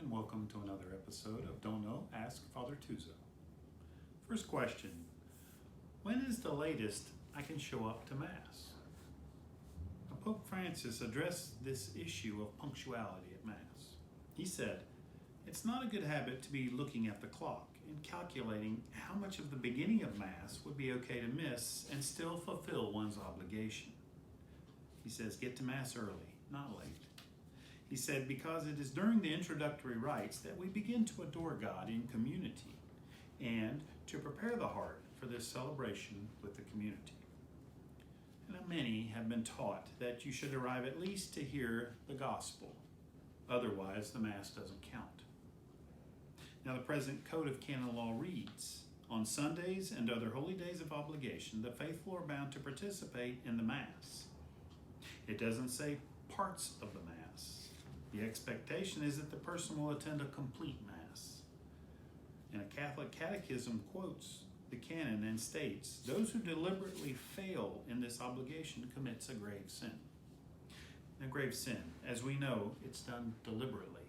and welcome to another episode of Don't Know, Ask Father Touzeau. First question, when is the latest I can show up to Mass? Now, Pope Francis addressed this issue of punctuality at Mass. He said, it's not a good habit to be looking at the clock and calculating how much of the beginning of Mass would be okay to miss and still fulfill one's obligation. He says, get to Mass early, not late. He said, because it is during the introductory rites that we begin to adore God in community and to prepare the heart for this celebration with the community. And many have been taught that you should arrive at least to hear the gospel. Otherwise, the Mass doesn't count. Now, the present Code of Canon Law reads, on Sundays and other holy days of obligation, the faithful are bound to participate in the Mass. It doesn't say parts of the Mass. The expectation is that the person will attend a complete Mass. And a Catholic catechism quotes the canon and states, those who deliberately fail in this obligation commits a grave sin. A grave sin, as we know, it's done deliberately.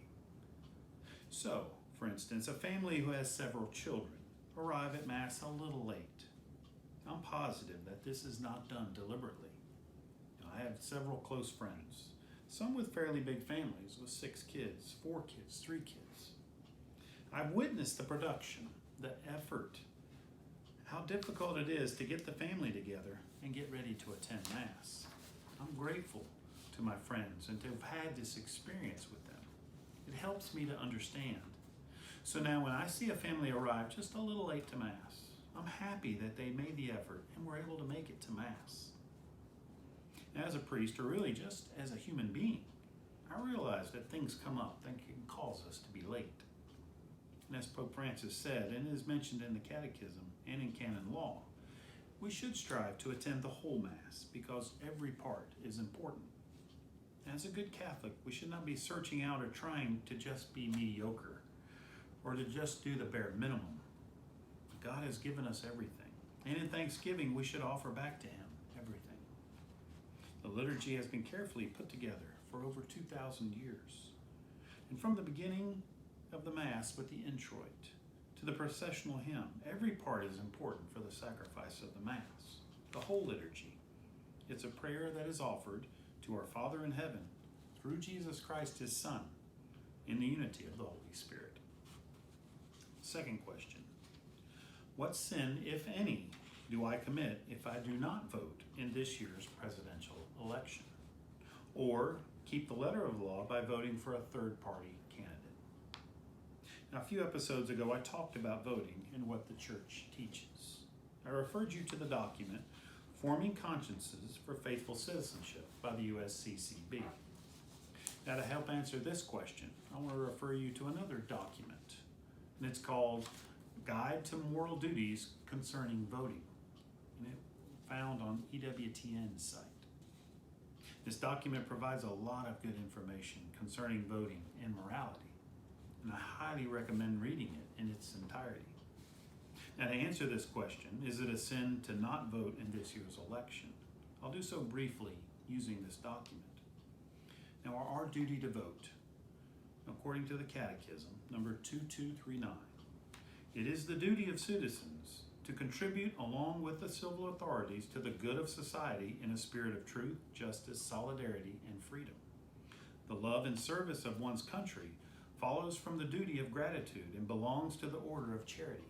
So, for instance, a family who has several children arrive at Mass a little late. I'm positive that this is not done deliberately. I have several close friends, some with fairly big families with 6 kids, 4 kids, 3 kids. I've witnessed the production, the effort, how difficult it is to get the family together and get ready to attend Mass. I'm grateful to my friends and to have had this experience with them. It helps me to understand. So now when I see a family arrive just a little late to Mass, I'm happy that they made the effort and were able to make it to Mass. As a priest, or really just as a human being, I realize that things come up that can cause us to be late. And as Pope Francis said, and is mentioned in the Catechism and in canon law, we should strive to attend the whole Mass because every part is important. As a good Catholic, we should not be searching out or trying to just be mediocre or to just do the bare minimum. God has given us everything, and in thanksgiving, we should offer back to Him everything. The liturgy has been carefully put together for over 2,000 years. And from the beginning of the Mass with the introit to the processional hymn, every part is important for the sacrifice of the Mass. The whole liturgy. It's a prayer that is offered to our Father in heaven through Jesus Christ, His Son, in the unity of the Holy Spirit. Second question. What sin, if any, do I commit if I do not vote in this year's presidential election? Or keep the letter of the law by voting for a third-party candidate? Now, a few episodes ago, I talked about voting and what the Church teaches. I referred you to the document, Forming Consciences for Faithful Citizenship by the USCCB. Now, to help answer this question, I want to refer you to another document, and it's called Guide to Moral Duties Concerning Voting, and it's found on EWTN's site. This document provides a lot of good information concerning voting and morality, and I highly recommend reading it in its entirety. Now, to answer this question, is it a sin to not vote in this year's election? I'll do so briefly using this document. Now, our duty to vote, according to the Catechism, number 2239, it is the duty of citizens to contribute along with the civil authorities to the good of society in a spirit of truth, justice, solidarity, and freedom. The love and service of one's country follows from the duty of gratitude and belongs to the order of charity.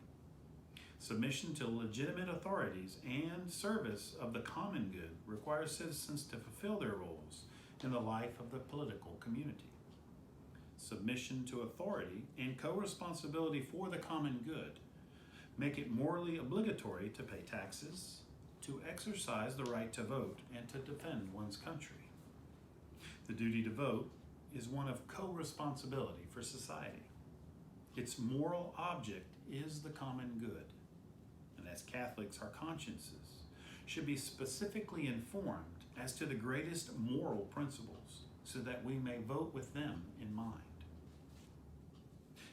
Submission to legitimate authorities and service of the common good requires citizens to fulfill their roles in the life of the political community. Submission to authority and co-responsibility for the common good make it morally obligatory to pay taxes, to exercise the right to vote, and to defend one's country. The duty to vote is one of co-responsibility for society. Its moral object is the common good. And as Catholics, our consciences should be specifically informed as to the greatest moral principles so that we may vote with them in mind.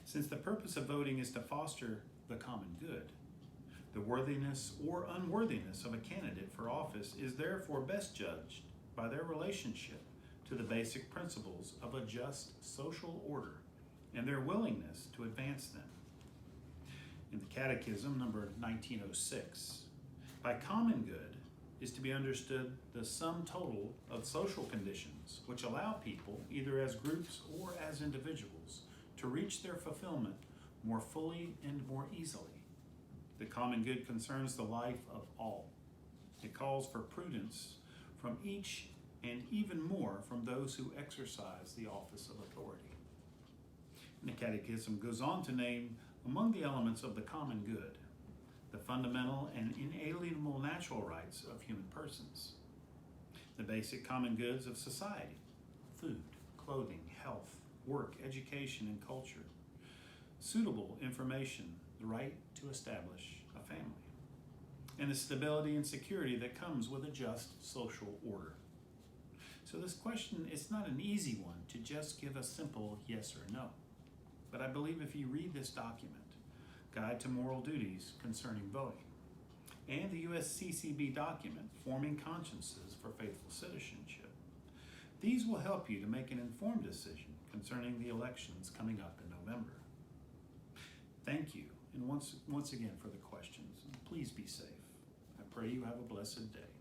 Since the purpose of voting is to foster the common good, the worthiness or unworthiness of a candidate for office is therefore best judged by their relationship to the basic principles of a just social order and their willingness to advance them. In the Catechism, number 1906, by common good is to be understood the sum total of social conditions which allow people, either as groups or as individuals, to reach their fulfillment more fully and more easily. The common good concerns the life of all. It calls for prudence from each and even more from those who exercise the office of authority. And the Catechism goes on to name among the elements of the common good the fundamental and inalienable natural rights of human persons, the basic common goods of society, food, clothing, health, work, education, and culture, suitable information, the right to establish a family, and the stability and security that comes with a just social order. So this question is not an easy one to just give a simple yes or no. But I believe if you read this document, Guide to Moral Duties Concerning Voting, and the USCCB document, Forming Consciences for Faithful Citizenship, these will help you to make an informed decision concerning the elections coming up in November. Thank you, and once again for the questions. Please be safe. I pray you have a blessed day.